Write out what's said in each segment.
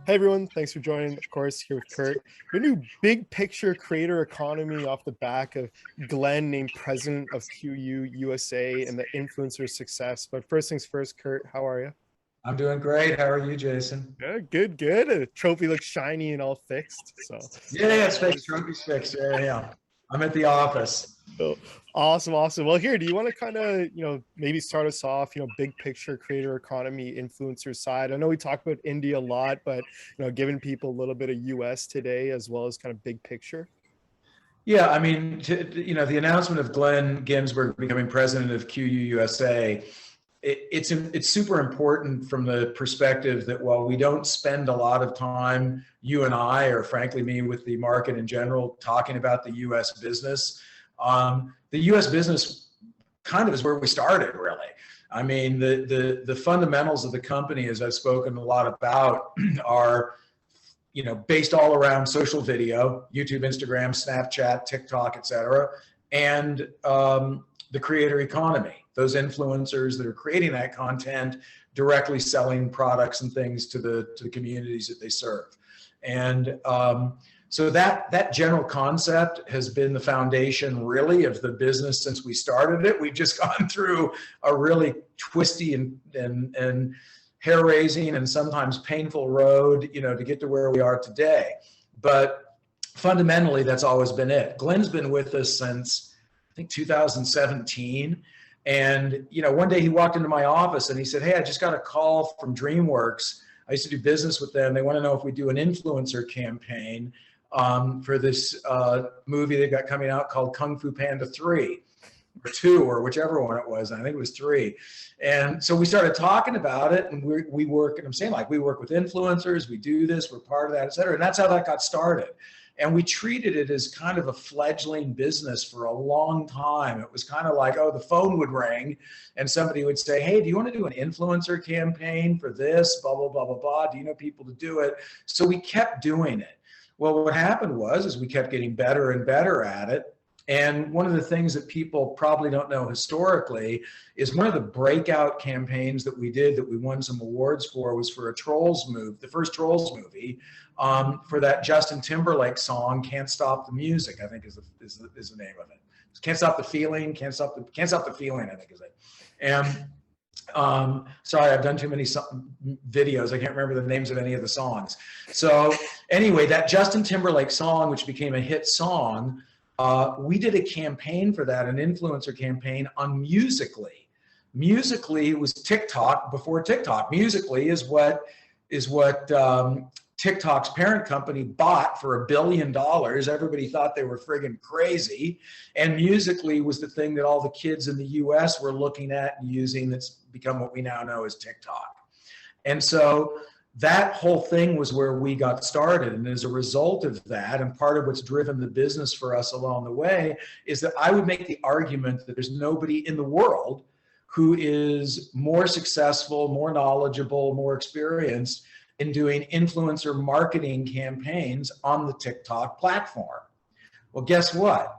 Hey everyone, thanks for joining. Of course, here with Kurt. Your new big picture creator economy off the back of Glenn named president of QYOU USA and the influencer success. But first things first, Kurt, how are you? I'm doing great. How are you, Jason? Good. The trophy looks shiny and all fixed. Yeah, it's fixed. Trophy's fixed. Yeah. I'm at the office. So awesome. Well, here, do you want to kind of, maybe start us off, big picture creator economy influencer side? I know we talk about India a lot, but, giving people a little bit of US today as well as kind of big picture. Yeah, I mean, the announcement of Glenn Ginsburg becoming president of QU USA, it's super important from the perspective that while we don't spend a lot of time, you and I, or frankly me, with the market in general, talking about the U.S. business, the U.S. business kind of is where we started, really. I mean, the fundamentals of the company, as I've spoken a lot about, are based all around social video, YouTube, Instagram, Snapchat, TikTok, et cetera, and the creator economy, those influencers that are creating that content, directly selling products and things to the communities that they serve. And so that general concept has been the foundation really of the business since we started it. We've just gone through a really twisty and hair-raising and sometimes painful road, to get to where we are today. But fundamentally, that's always been it. Glenn's been with us since, I think, 2017. And, one day he walked into my office and he said, "Hey, I just got a call from DreamWorks. I used to do business with them. They want to know if we do an influencer campaign for this movie they got coming out called Kung Fu Panda 3. Or 2, or whichever one it was. I think it was 3. And so we started talking about it, and we work, and I'm saying, like, we work with influencers, we do this, we're part of that, et cetera. And that's how that got started. And we treated it as kind of a fledgling business for a long time. It was kind of like, oh, the phone would ring and somebody would say, "Hey, do you want to do an influencer campaign for this, blah, blah, blah, blah, blah. Do you know people to do it?" So we kept doing it. Well, what happened was we kept getting better and better at it. And one of the things that people probably don't know historically is one of the breakout campaigns that we did that we won some awards for was for a Trolls movie, the first Trolls movie, for that Justin Timberlake song, "Can't Stop the Music," I think is the name of it. "Can't Stop the Feeling," Can't Stop the Feeling, I think is it. And sorry, I've done too many videos. I can't remember the names of any of the songs. So anyway, that Justin Timberlake song, which became a hit song, we did a campaign for that, an influencer campaign on Musical.ly. Musical.ly was TikTok before TikTok. Musical.ly is what TikTok's parent company bought for $1 billion. Everybody thought they were friggin' crazy. And Musical.ly was the thing that all the kids in the US were looking at and using that's become what we now know as TikTok. And so that whole thing was where we got started. And as a result of that, and part of what's driven the business for us along the way, is that I would make the argument that there's nobody in the world who is more successful, more knowledgeable, more experienced in doing influencer marketing campaigns on the TikTok platform. Well, guess what?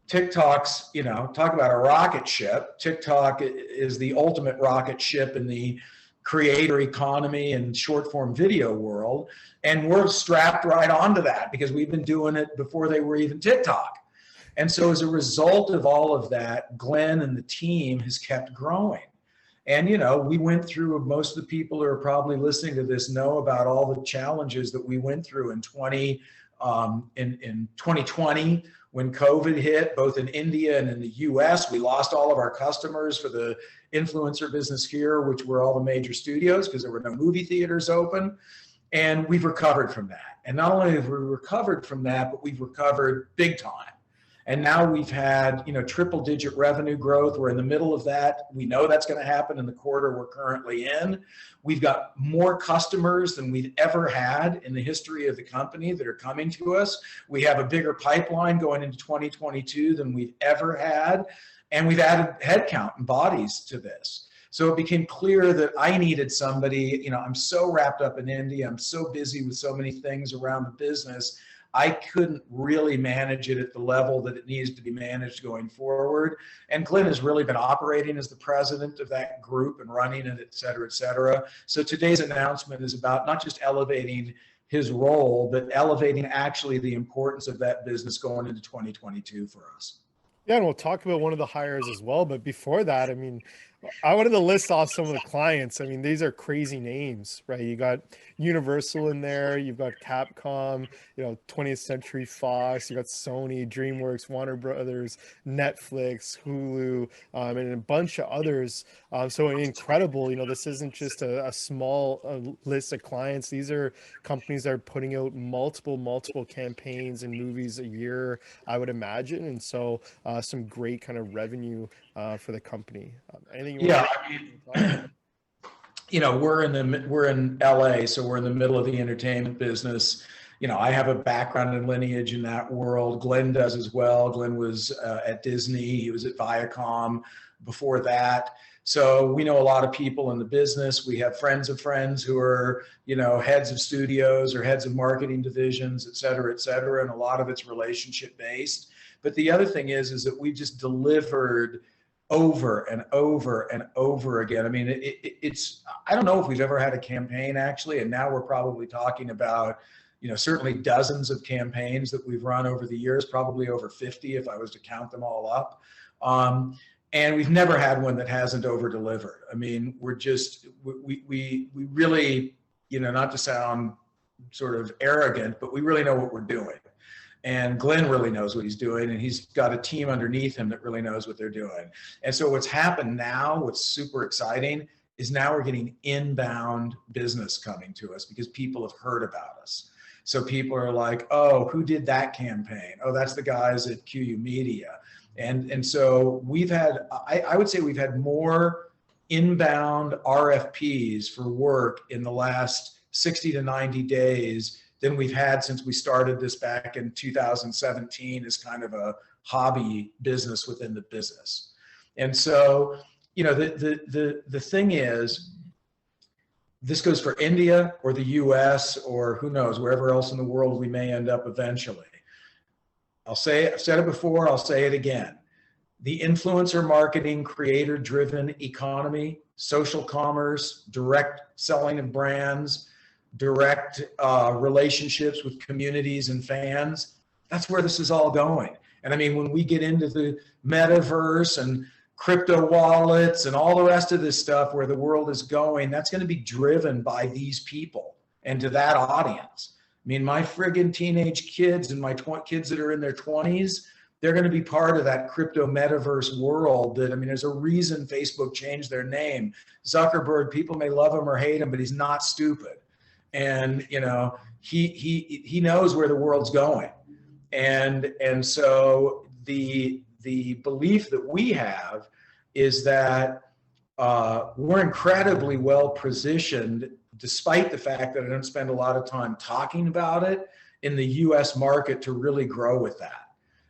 TikTok's, talk about a rocket ship. TikTok is the ultimate rocket ship in the creator economy and short form video world. And we're strapped right onto that because we've been doing it before they were even TikTok. And so as a result of all of that, Glenn and the team has kept growing. And, we went through, most of the people who are probably listening to this know about all the challenges that we went through in 2020 when COVID hit, both in India and in the US. We lost all of our customers for the influencer business here, which were all the major studios because there were no movie theaters open. And we've recovered from that. And not only have we recovered from that, but we've recovered big time. And now we've had, triple-digit revenue growth. We're in the middle of that. We know that's going to happen in the quarter we're currently in. We've got more customers than we've ever had in the history of the company that are coming to us. We have a bigger pipeline going into 2022 than we've ever had. And we've added headcount and bodies to this. So it became clear that I needed somebody. I'm so wrapped up in India. I'm so busy with so many things around the business. I couldn't really manage it at the level that it needs to be managed going forward. And Glenn has really been operating as the president of that group and running it, et cetera, et cetera. So today's announcement is about not just elevating his role, but elevating actually the importance of that business going into 2022 for us. Yeah, and we'll talk about one of the hires as well. But before that, I mean, I wanted to list off some of the clients. I mean, these are crazy names, right? You got Universal in there, you've got Capcom, 20th Century Fox, you got Sony, DreamWorks, Warner Brothers, Netflix, Hulu, and a bunch of others. So incredible. This isn't just a small list of clients. These are companies that are putting out multiple campaigns and movies a year, I would imagine. And so some great kind of revenue for the company. Anything you want I mean, we're in LA, so we're in the middle of the entertainment business. I have a background and lineage in that world. Glenn does as well. Glenn was at Disney. He was at Viacom before that. So we know a lot of people in the business. We have friends of friends who are, heads of studios or heads of marketing divisions, et cetera, and a lot of it's relationship based. But the other thing is that we just delivered over and over and over again. I mean, it's, I don't know if we've ever had a campaign actually, and now we're probably talking about, certainly dozens of campaigns that we've run over the years, probably over 50 if I was to count them all up. And we've never had one that hasn't over delivered. I mean, we're just, we really, not to sound sort of arrogant, but we really know what we're doing. And Glenn really knows what he's doing, and he's got a team underneath him that really knows what they're doing. And so what's happened now, what's super exciting, is now we're getting inbound business coming to us because people have heard about us. So people are like, oh, who did that campaign? Oh, that's the guys at QYOU Media. And so we've had, I would say we've had more inbound RFPs for work in the last 60 to 90 days than we've had since we started this back in 2017 as kind of a hobby business within the business. And so, the thing is, this goes for India or the US or who knows, wherever else in the world we may end up eventually. I've said it before, I'll say it again. The influencer marketing, creator-driven economy, social commerce, direct selling of brands, direct relationships with communities and fans, that's where this is all going. And I mean, when we get into the metaverse and crypto wallets and all the rest of this stuff where the world is going, that's going to be driven by these people and to that audience. I mean, my friggin' teenage kids and my kids that are in their 20s, they're going to be part of that crypto metaverse world that, I mean, there's a reason Facebook changed their name. Zuckerberg, people may love him or hate him, but he's not stupid. And, he knows where the world's going. And so the belief that we have is that we're incredibly well positioned, despite the fact that I don't spend a lot of time talking about it, in the US market to really grow with that.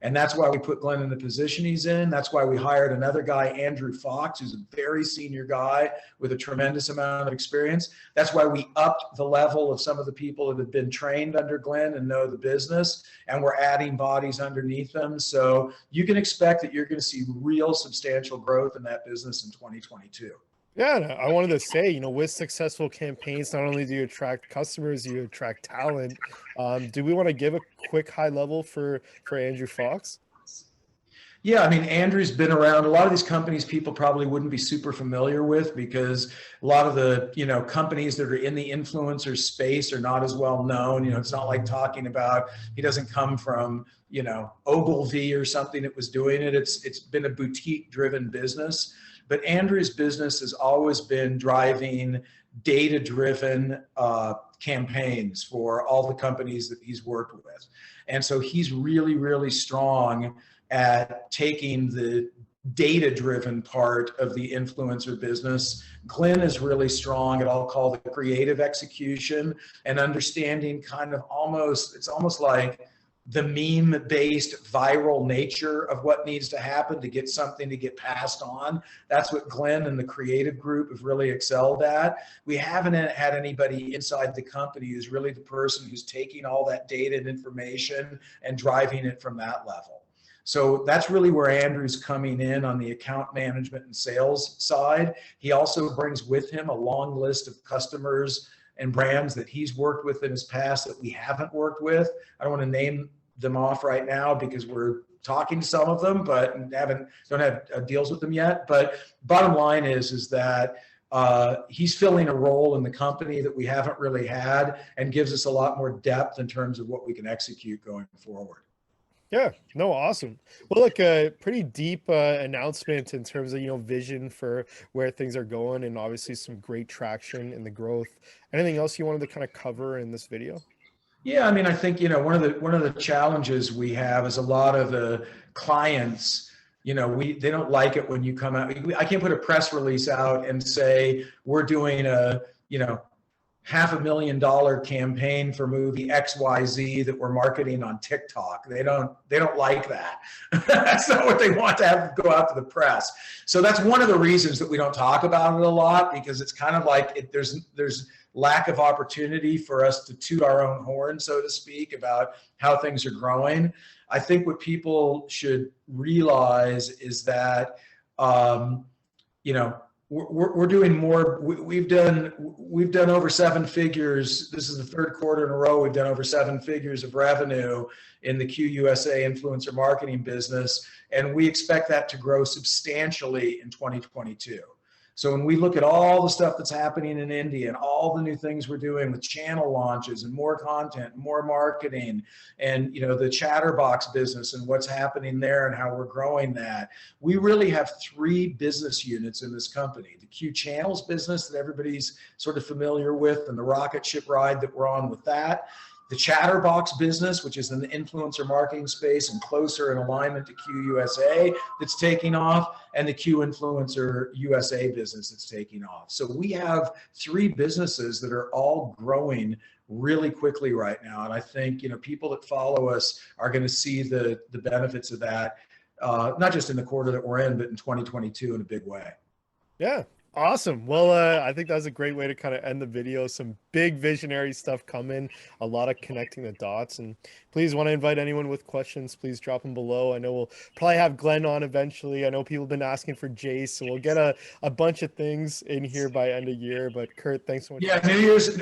And that's why we put Glenn in the position he's in. That's why we hired another guy, Andrew Fox, who's a very senior guy with a tremendous amount of experience. That's why we upped the level of some of the people that have been trained under Glenn and know the business, and we're adding bodies underneath them. So you can expect that you're going to see real substantial growth in that business in 2022. Yeah, and I wanted to say, with successful campaigns, not only do you attract customers, you attract talent. Do we want to give a quick high level for Andrew Fox? Yeah, I mean, Andrew's been around. A lot of these companies people probably wouldn't be super familiar with because a lot of the, companies that are in the influencer space are not as well known. It's not like talking about, he doesn't come from, Ogilvy or something that was doing it. It's been a boutique driven business. But Andrew's business has always been driving data-driven campaigns for all the companies that he's worked with. And so he's really, really strong at taking the data-driven part of the influencer business. Glenn is really strong at, I'll call, the creative execution and understanding kind of it's almost like the meme-based viral nature of what needs to happen to get something to get passed on. That's what Glenn and the creative group have really excelled at. We haven't had anybody inside the company who's really the person who's taking all that data and information and driving it from that level. So that's really where Andrew's coming in on the account management and sales side. He also brings with him a long list of customers and brands that he's worked with in his past that we haven't worked with. I don't want to name them off right now because we're talking to some of them, but don't have deals with them yet. But bottom line is that he's filling a role in the company that we haven't really had, and gives us a lot more depth in terms of what we can execute going forward. Yeah, no, awesome. Well, look, a pretty deep announcement in terms of, vision for where things are going, and obviously some great traction in the growth. Anything else you wanted to kind of cover in this video? Yeah, I mean, I think, one of the challenges we have is a lot of the clients, they don't like it when you come out. I can't put a press release out and say we're doing a, $500,000 campaign for movie XYZ that we're marketing on TikTok. They don't like that. That's not what they want to have go out to the press. So that's one of the reasons that we don't talk about it a lot, because it's kind of like there's lack of opportunity for us to toot our own horn, so to speak, about how things are growing. I think what people should realize is that, we're doing more. We've done over 7 figures. This is the 3rd quarter in a row we've done over 7 figures of revenue in the QUSA influencer marketing business, and we expect that to grow substantially in 2022. So when we look at all the stuff that's happening in India and all the new things we're doing with channel launches and more content, more marketing, and the Chatterbox business and what's happening there and how we're growing that, we really have 3 business units in this company. The Q Channels business that everybody's sort of familiar with, and the rocket ship ride that we're on with that. The Chatterbox business, which is in the influencer marketing space and closer in alignment to QUSA, that's taking off, and the Q Influencer USA business that's taking off. So we have 3 businesses that are all growing really quickly right now. And I think, people that follow us are going to see the benefits of that, not just in the quarter that we're in, but in 2022 in a big way. Yeah. Awesome. Well, I think that was a great way to kind of end the video. Some big visionary stuff coming, a lot of connecting the dots. And please, want to invite anyone with questions, please drop them below. I know we'll probably have Glenn on eventually. I know people have been asking for Jace, so we'll get a bunch of things in here by end of year. But Kurt, thanks so much. Yeah,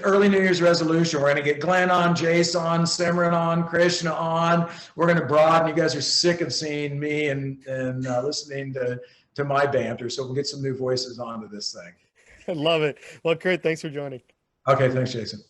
early New Year's resolution. We're going to get Glenn on, Jace on, Simran on, Krishna on. We're going to broaden. You guys are sick of seeing me and listening to my banter, so we'll get some new voices onto this thing. I love it. Well, Kurt, thanks for joining. Okay, thanks, Jason.